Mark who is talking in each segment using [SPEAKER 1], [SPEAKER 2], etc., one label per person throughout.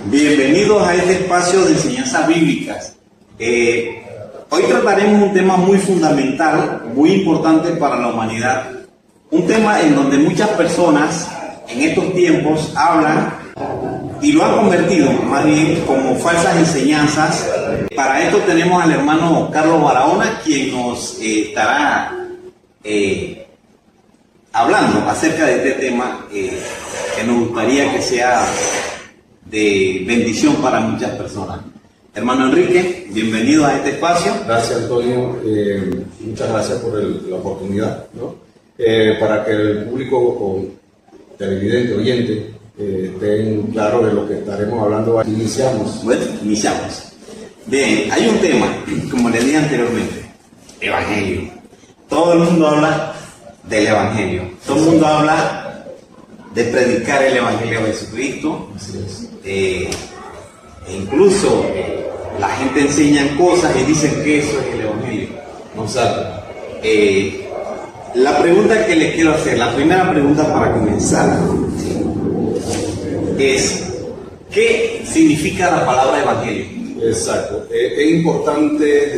[SPEAKER 1] Bienvenidos a este espacio de enseñanzas bíblicas. Hoy trataremos un tema muy fundamental, muy importante para la humanidad. Un tema en donde muchas personas en estos tiempos hablan y lo han convertido más bien como falsas enseñanzas. Para esto tenemos al hermano Carlos Barahona, quien nos estará hablando acerca de este tema que nos gustaría que sea de bendición para muchas personas. Hermano Enrique, bienvenido a este espacio.
[SPEAKER 2] Gracias, Antonio. Muchas gracias por la oportunidad, ¿no? Para que el público o televidente, oyente, estén claros de lo que estaremos hablando. Iniciamos.
[SPEAKER 1] Bueno, iniciamos. Bien, hay un tema, como le dije anteriormente, Evangelio. Todo el mundo habla del Evangelio. Todo el mundo habla de predicar el Evangelio de Jesucristo. E incluso la gente enseña cosas y dicen que eso es el Evangelio.
[SPEAKER 2] No sabe.
[SPEAKER 1] La pregunta que les quiero hacer, la primera pregunta para comenzar, es ¿qué significa la palabra Evangelio?
[SPEAKER 2] Exacto. Es importante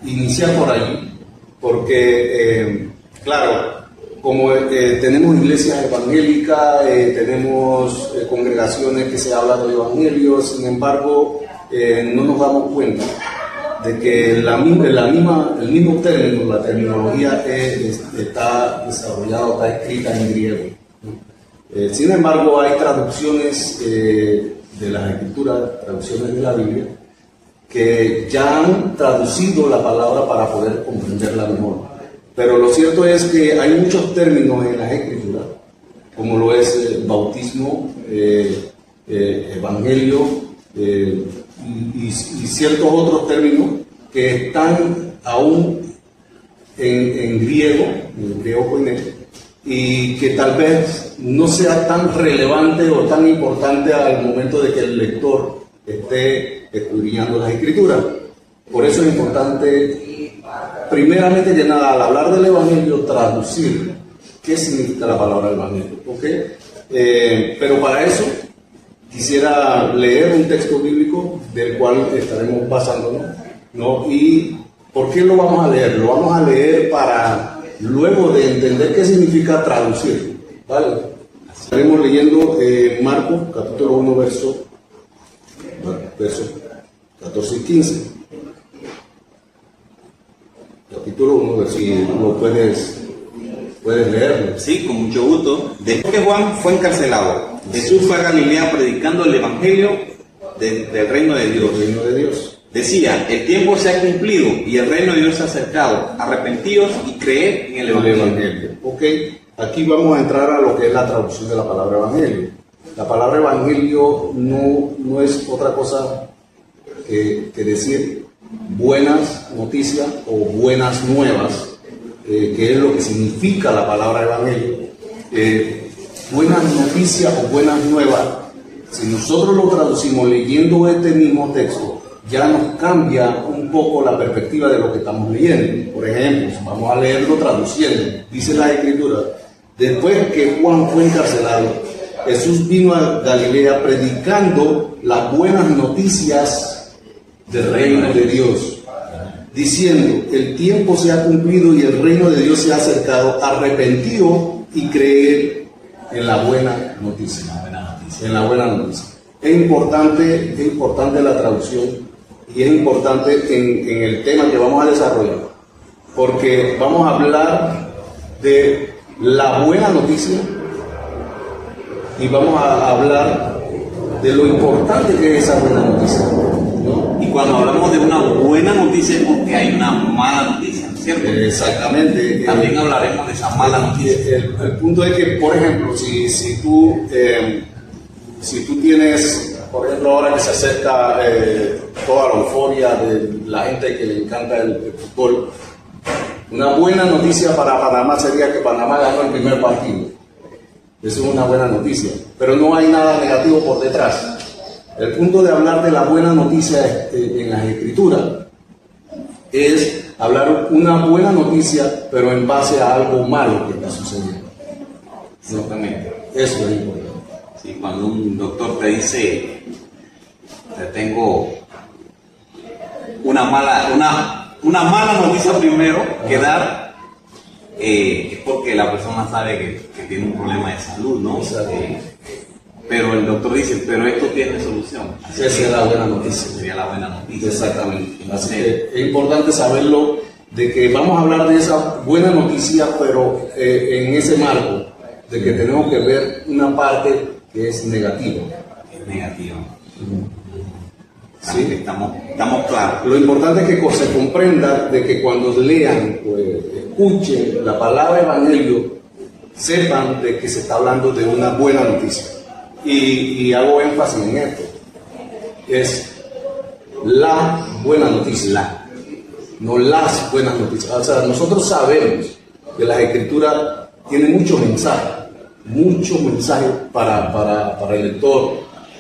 [SPEAKER 2] iniciar por ahí, porque, claro, como tenemos iglesias evangélicas, tenemos congregaciones que se hablan de evangelio, sin embargo, no nos damos cuenta de que el mismo término, la terminología está desarrollada, está escrita en griego. Sin embargo, hay traducciones de las escrituras, traducciones de la Biblia, que ya han traducido la palabra para poder comprenderla mejor. Pero lo cierto es que hay muchos términos en las escrituras, como lo es bautismo, evangelio, y ciertos otros términos que están aún en griego koiné, y que tal vez no sea tan relevante o tan importante al momento de que el lector esté escudriñando las escrituras. Por eso es importante, primeramente que nada, al hablar del Evangelio, traducir qué significa la palabra Evangelio. ¿Okay? Pero para eso quisiera leer un texto bíblico del cual estaremos basándonos, ¿no? ¿Y por qué lo vamos a leer? Lo vamos a leer para luego de entender qué significa traducir, ¿vale? Estaremos leyendo Marcos, capítulo 1, versos 14 y 15. Capítulo 1, versículo, puedes leerlo.
[SPEAKER 1] Sí, con mucho gusto. Después que Juan fue encarcelado, Jesús fue a Galilea predicando el Evangelio del reino de Dios.
[SPEAKER 2] El reino de Dios.
[SPEAKER 1] Decía, el tiempo se ha cumplido y el reino de Dios se ha acercado. Arrepentíos y creed en el Evangelio.
[SPEAKER 2] Ok, aquí vamos a entrar a lo que es la traducción de la palabra Evangelio. La palabra Evangelio no es otra cosa que decir buenas noticias o buenas nuevas, que es lo que significa la palabra Evangelio. Buenas noticias o buenas nuevas, si nosotros lo traducimos leyendo este mismo texto, ya nos cambia un poco la perspectiva de lo que estamos leyendo. Por ejemplo, vamos a leerlo traduciendo. Dice la Escritura: después que Juan fue encarcelado, Jesús vino a Galilea predicando las buenas noticias del reino de Dios, diciendo, el tiempo se ha cumplido y el reino de Dios se ha acercado. Arrepentíos y creed en la buena noticia. En la buena noticia. Es importante la traducción, y es importante en el tema que vamos a desarrollar, porque vamos a hablar de la buena noticia y vamos a hablar de lo importante que es esa buena noticia, ¿no?
[SPEAKER 1] Y cuando hablamos de una buena noticia es porque hay una mala noticia, ¿cierto?
[SPEAKER 2] Exactamente.
[SPEAKER 1] También hablaremos de esa mala noticia.
[SPEAKER 2] El punto es que, por ejemplo, si tú tienes, por ejemplo, ahora que se acerca toda la euforia de la gente que le encanta el fútbol, una buena noticia para Panamá sería que Panamá ganó el primer partido. Eso es una buena noticia, pero no hay nada negativo por detrás. El punto de hablar de la buena noticia en las escrituras es hablar una buena noticia, pero en base a algo malo que está sucediendo.
[SPEAKER 1] Exactamente.
[SPEAKER 2] Eso es importante.
[SPEAKER 1] Sí, cuando un doctor te dice, te tengo una mala noticia primero que dar, es porque la persona sabe que tiene un problema de salud, ¿no? Pero el doctor dice, pero esto tiene solución.
[SPEAKER 2] Esa sería la buena noticia.
[SPEAKER 1] Sería la buena noticia.
[SPEAKER 2] Exactamente. Así que es importante saberlo, de que vamos a hablar de esa buena noticia, pero en ese marco, de que tenemos que ver una parte que es negativa.
[SPEAKER 1] Es negativa.
[SPEAKER 2] ¿Sí?
[SPEAKER 1] Estamos claros.
[SPEAKER 2] Lo importante es que se comprenda de que cuando lean, pues, escuchen la palabra evangelio, sepan de que se está hablando de una buena noticia. Y hago énfasis en esto. Es la buena noticia. No las buenas noticias. O sea, nosotros sabemos que las escrituras tienen muchos mensajes para el lector,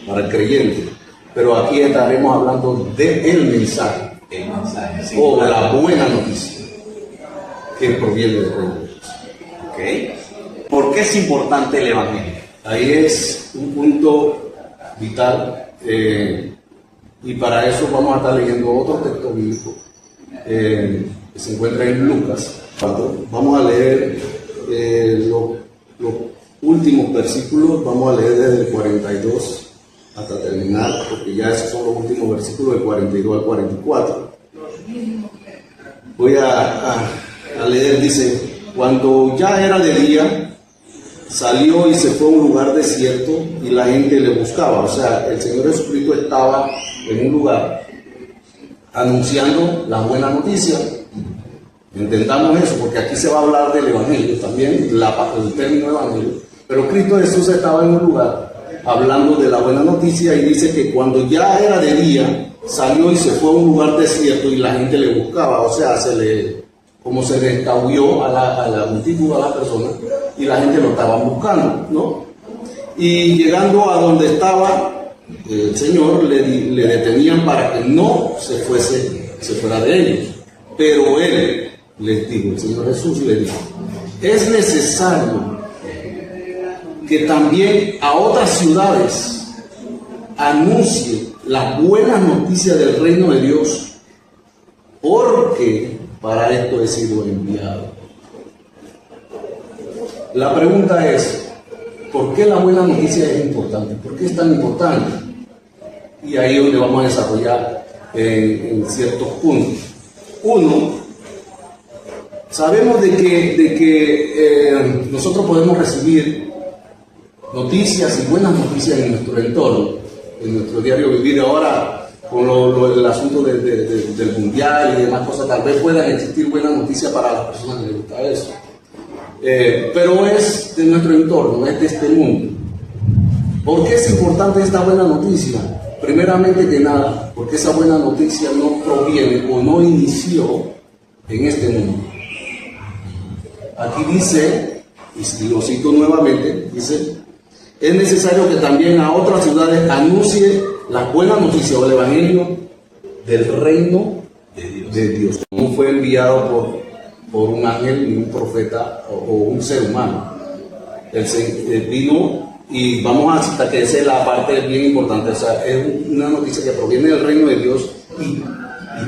[SPEAKER 2] para el creyente. Pero aquí estaremos hablando del mensaje.
[SPEAKER 1] El mensaje.
[SPEAKER 2] O la buena noticia que proviene del reino de Dios.
[SPEAKER 1] ¿Ok? ¿Por qué es importante el evangelio?
[SPEAKER 2] Ahí es un punto vital. Y para eso vamos a estar leyendo otro texto bíblico que se encuentra en Lucas 4. Vamos a leer los últimos versículos. Vamos a leer desde el 42 hasta terminar, porque ya esos son los últimos versículos del 42 al 44. Voy a leer, dice: cuando ya era de día, salió y se fue a un lugar desierto y la gente le buscaba. O sea, el Señor Jesucristo estaba en un lugar anunciando la buena noticia. Entendamos eso, porque aquí se va a hablar del evangelio también, el término evangelio. Pero Cristo Jesús estaba en un lugar hablando de la buena noticia y dice que cuando ya era de día, salió y se fue a un lugar desierto y la gente le buscaba. O sea, como se le escabulló a la multitud, a la persona, y la gente lo estaba buscando, ¿no? Y llegando a donde estaba el Señor, le detenían para que no se fuera de ellos. Pero Él les dijo, el Señor Jesús les dijo: es necesario que también a otras ciudades anuncie la buena noticia del reino de Dios, porque para esto he sido enviado. La pregunta es, ¿por qué la buena noticia es importante? ¿Por qué es tan importante? Y ahí es donde vamos a desarrollar en ciertos puntos. Uno, sabemos de que nosotros podemos recibir noticias y buenas noticias en nuestro entorno, en nuestro diario vivir. Ahora, con el asunto del mundial y demás cosas, tal vez puedan existir buenas noticias para las personas que les gusta eso. Pero es de nuestro entorno, es de este mundo. ¿Por qué es importante esta buena noticia? Primeramente que nada, porque esa buena noticia no proviene o no inició en este mundo. Aquí dice, y lo cito nuevamente, dice: es necesario que también a otras ciudades anuncie la buena noticia o el evangelio del reino de Dios. No fue enviado por un ángel, ni un profeta o un ser humano. Él vino, y vamos a citar que esa es la parte bien importante. O sea, es una noticia que proviene del reino de Dios. ¿Y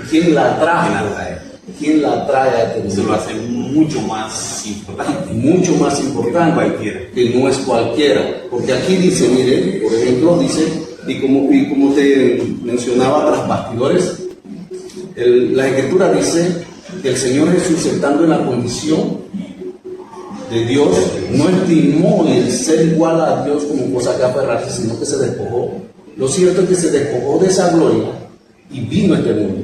[SPEAKER 2] quién la trae? ¿Quién la trae a este mundo?
[SPEAKER 1] Eso lo hace mucho más importante.
[SPEAKER 2] Mucho más importante que no es cualquiera. Porque aquí dice, miren, por ejemplo, dice, y como te mencionaba tras bastidores, la Escritura dice que el Señor Jesús, estando en la condición de Dios, no estimó el ser igual a Dios como cosa que aferrarse, sino que se despojó. Lo cierto es que se despojó de esa gloria y vino a este mundo.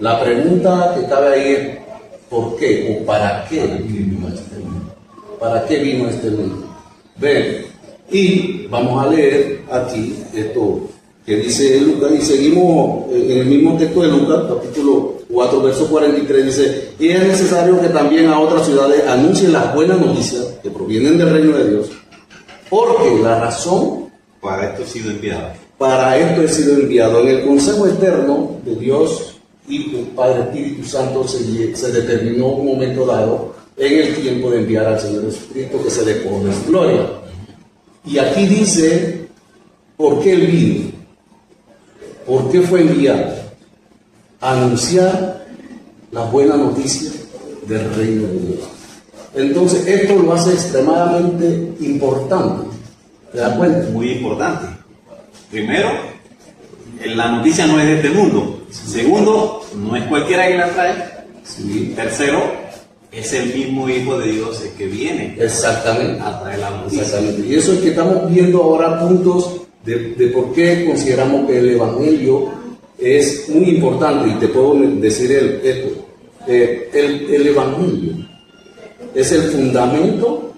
[SPEAKER 2] La pregunta que cabe ahí es: ¿por qué o para qué vino a este mundo? ¿Para qué vino a este mundo? Ven, y vamos a leer aquí esto que dice Lucas, y seguimos en el mismo texto de Lucas, capítulo 4, verso 43, dice: y es necesario que también a otras ciudades anuncien las buenas noticias que provienen del reino de Dios, porque la razón
[SPEAKER 1] para esto he sido enviado.
[SPEAKER 2] Para esto he sido enviado. En el consejo eterno de Dios, Hijo, Padre, Espíritu Santo, se determinó un momento dado en el tiempo de enviar al Señor Jesucristo, que se despojó de su gloria. Y aquí dice por qué él vino, por qué fue enviado, a anunciar la buena noticia del reino de Dios. Entonces esto lo hace extremadamente importante. ¿Te das cuenta?
[SPEAKER 1] Muy importante. Primero, la noticia no es de este mundo. Segundo, no es cualquiera que la trae.
[SPEAKER 2] Sí.
[SPEAKER 1] Tercero, es el mismo Hijo de Dios el que viene
[SPEAKER 2] Exactamente.
[SPEAKER 1] a traer la noticia.
[SPEAKER 2] Exactamente. Y eso es que estamos viendo ahora puntos de por qué consideramos que el Evangelio es muy importante. Y te puedo decir esto. El Evangelio es el fundamento.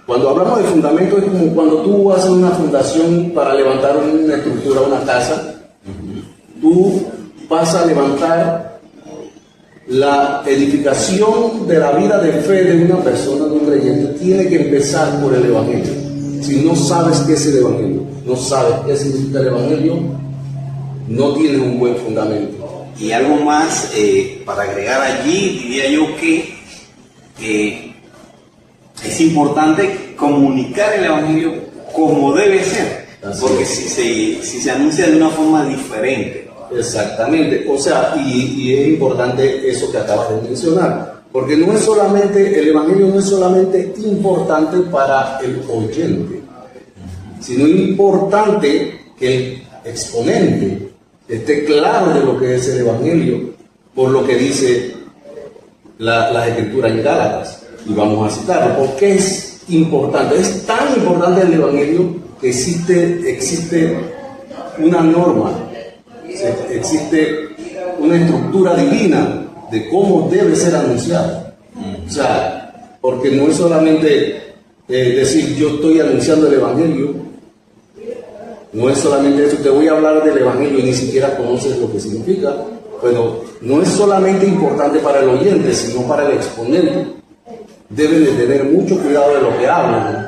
[SPEAKER 2] Cuando hablamos de fundamento es como cuando tú haces una fundación para levantar una estructura, una casa. Tú vas a levantar la edificación de la vida de fe de una persona, de un creyente. Tiene que empezar por el Evangelio. Si no sabes qué es el Evangelio, no sabes qué significa el Evangelio, no tienes un buen fundamento.
[SPEAKER 1] Y algo más para agregar allí, diría yo que es importante comunicar el Evangelio como debe ser, porque si se anuncia de una forma diferente.
[SPEAKER 2] Exactamente, o sea, y es importante eso que acabas de mencionar, porque no es solamente, el Evangelio no es solamente importante para el oyente, sino importante que el exponente esté claro de lo que es el Evangelio, por lo que dice la Escritura en Gálatas. Y vamos a citarlo. ¿Por qué es importante? Es tan importante el Evangelio que existe una norma, existe una estructura divina de cómo debe ser anunciado. O sea, porque no es solamente decir yo estoy anunciando el Evangelio, no es solamente eso, te voy a hablar del Evangelio y ni siquiera conoces lo que significa. Bueno, no es solamente importante para el oyente, sino para el exponente. Deben de tener mucho cuidado de lo que hablan.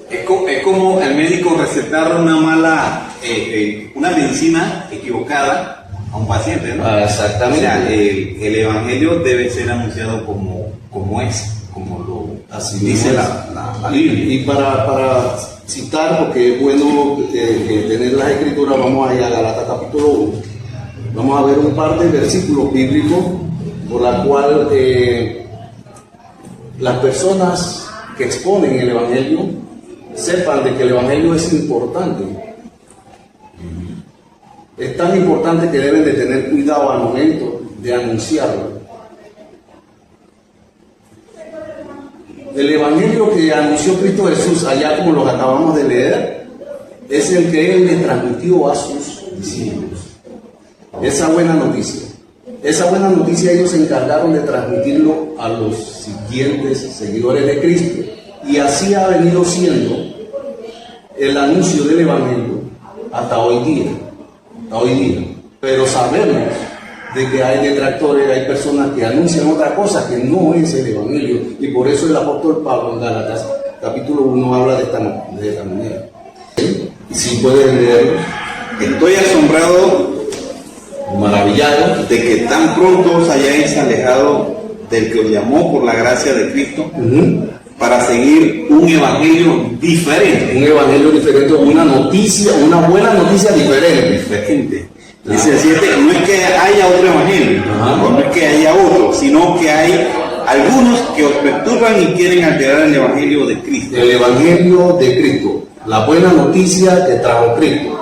[SPEAKER 1] Es como el médico recetar una medicina equivocada a un paciente, ¿no?
[SPEAKER 2] Exactamente.
[SPEAKER 1] O sea, el Evangelio debe ser anunciado como es, como lo
[SPEAKER 2] Así
[SPEAKER 1] dice
[SPEAKER 2] mismo
[SPEAKER 1] la Biblia.
[SPEAKER 2] Y para citar, porque es bueno tener las escrituras, vamos a ir a Gálatas capítulo 1. Vamos a ver un par de versículos bíblicos por la cual las personas que exponen el Evangelio sepan de que el Evangelio es importante. Es tan importante que deben de tener cuidado al momento de anunciarlo. El Evangelio que anunció Cristo Jesús, allá como los acabamos de leer, es el que Él le transmitió a sus discípulos. Esa buena noticia ellos se encargaron de transmitirlo a los siguientes seguidores de Cristo. Y así ha venido siendo el anuncio del Evangelio hasta hoy día. Pero sabemos de que hay detractores, hay personas que anuncian otra cosa que no es el Evangelio. Y por eso el apóstol Pablo en Gálatas capítulo 1 habla de esta manera. Y si pueden leerlo.
[SPEAKER 1] Estoy asombrado,
[SPEAKER 2] Maravillado
[SPEAKER 1] de que tan pronto os hayáis alejado del que os llamó por la gracia de Cristo para seguir un evangelio diferente.
[SPEAKER 2] Un evangelio diferente, una buena noticia diferente.
[SPEAKER 1] Dice el 7, no es que haya otro evangelio, no es que haya otro, sino que hay algunos que os perturban y quieren alterar el evangelio de Cristo.
[SPEAKER 2] El evangelio de Cristo, la buena noticia que trajo Cristo.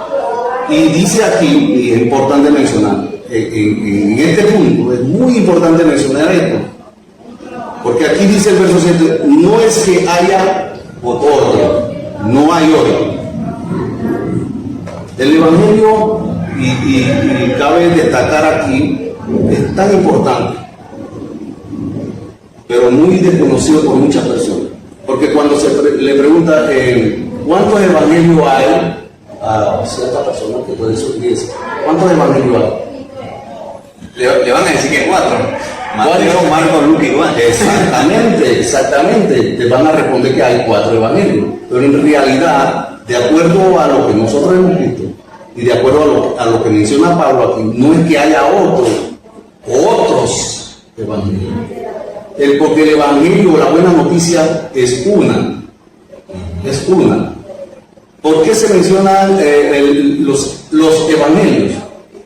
[SPEAKER 2] Y dice aquí, y es importante mencionar, en este punto es muy importante mencionar esto, porque aquí dice el verso 7, no es que haya otro, no hay otro. El evangelio, y cabe destacar aquí, es tan importante, pero muy desconocido por muchas personas, porque cuando le pregunta ¿cuántos evangelios hay? A cierta persona que puede surgir, ¿cuántos evangelios hay?
[SPEAKER 1] Le van a decir que 4. Mateo, Marcos, Lucas y Juan.
[SPEAKER 2] Exactamente. Te van a responder que hay 4 evangelios. Pero en realidad, de acuerdo a lo que nosotros hemos visto y de acuerdo a lo que menciona Pablo aquí, no es que haya otros evangelios. Porque el evangelio, la buena noticia, es una. ¿Por qué se mencionan los evangelios?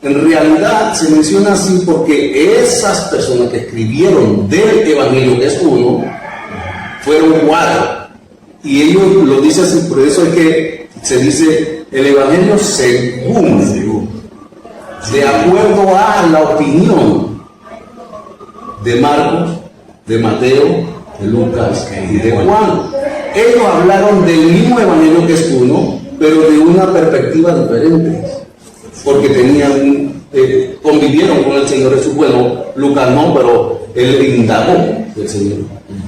[SPEAKER 2] En realidad se menciona así porque esas personas que escribieron del evangelio, que es uno, fueron 4. Y ellos lo dicen así, por eso es que se dice el evangelio según, de acuerdo a la opinión de Marcos, de Mateo, de Lucas y de Juan. Ellos hablaron del mismo evangelio que es uno, pero de una perspectiva diferente, porque convivieron con el Señor Jesús. Bueno, Lucas no, pero él indagó del Señor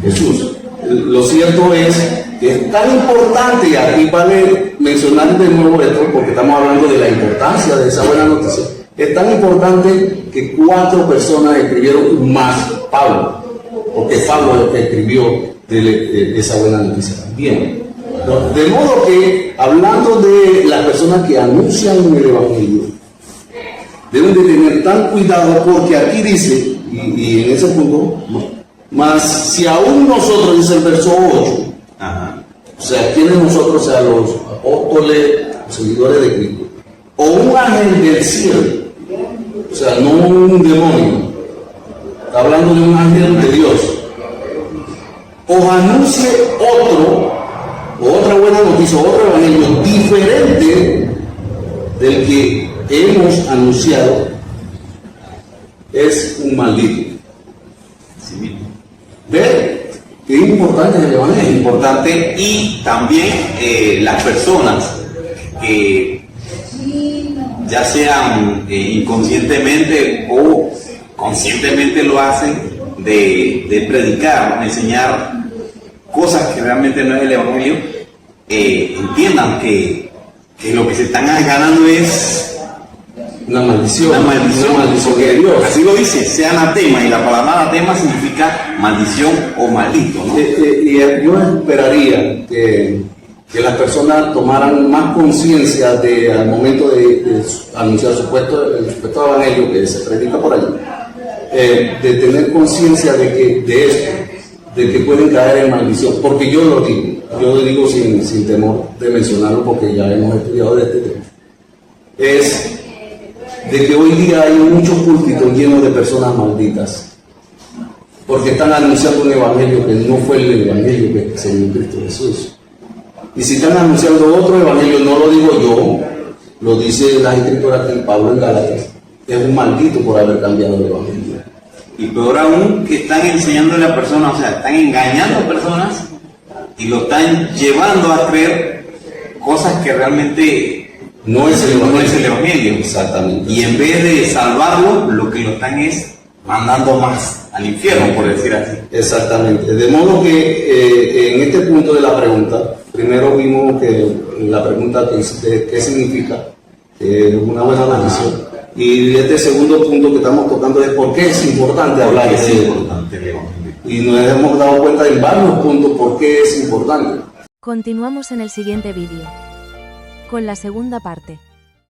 [SPEAKER 2] Jesús. Lo cierto es que es tan importante, y aquí vale mencionar de nuevo esto, porque estamos hablando de la importancia de esa buena noticia. Es tan importante que 4 personas escribieron más Pablo, porque Pablo es el que escribió de esa buena noticia también. De modo que, hablando de las personas que anuncian el evangelio, deben de tener tan cuidado, porque aquí dice, y en ese punto, mas si aún nosotros, dice el verso 8, o sea, ¿quiénes nosotros? O sea, los apóstoles, los seguidores de Cristo, o un ángel del cielo, o sea, no un demonio, está hablando de un ángel de Dios, os anuncie otra buena noticia, otro evangelio diferente del que hemos anunciado, es un maldito. ¿Ve? Qué importante es el evangelio.
[SPEAKER 1] Es importante, y también las personas que ya sean inconscientemente o conscientemente lo hacen, de predicar, enseñar cosas que realmente no es el evangelio, entiendan que lo que se están ganando es
[SPEAKER 2] una maldición,
[SPEAKER 1] porque
[SPEAKER 2] de Dios.
[SPEAKER 1] así lo dice, sea anatema, y la palabra anatema significa maldición o maldito, ¿no?
[SPEAKER 2] Y yo esperaría que las personas tomaran más conciencia al momento de anunciar el supuesto evangelio que se predica por allí, de tener conciencia de esto, de que pueden caer en maldición, porque yo lo digo sin temor de mencionarlo, porque ya hemos estudiado de este tema, es de que hoy día hay muchos púlpitos llenos de personas malditas, porque están anunciando un evangelio que no fue el evangelio que es el Cristo Jesús. Y si están anunciando otro evangelio, no lo digo yo, lo dice la escritura aquí, Pablo en Gálatas, es un maldito por haber cambiado el evangelio.
[SPEAKER 1] Y peor aún, que están enseñándole a personas, o sea, están engañando a personas y lo están llevando a creer cosas que realmente
[SPEAKER 2] no es el
[SPEAKER 1] evangelio.
[SPEAKER 2] Exactamente.
[SPEAKER 1] Y en vez de salvarlo, lo que lo están es mandando más al infierno, por decir así.
[SPEAKER 2] Exactamente. De modo que en este punto de la pregunta, primero vimos que la pregunta qué significa una buena noticia. Y este segundo punto que estamos tocando es por qué es importante hablar de él. Y nos hemos dado cuenta en varios puntos por qué es importante.
[SPEAKER 3] Continuamos en el siguiente vídeo con la segunda parte.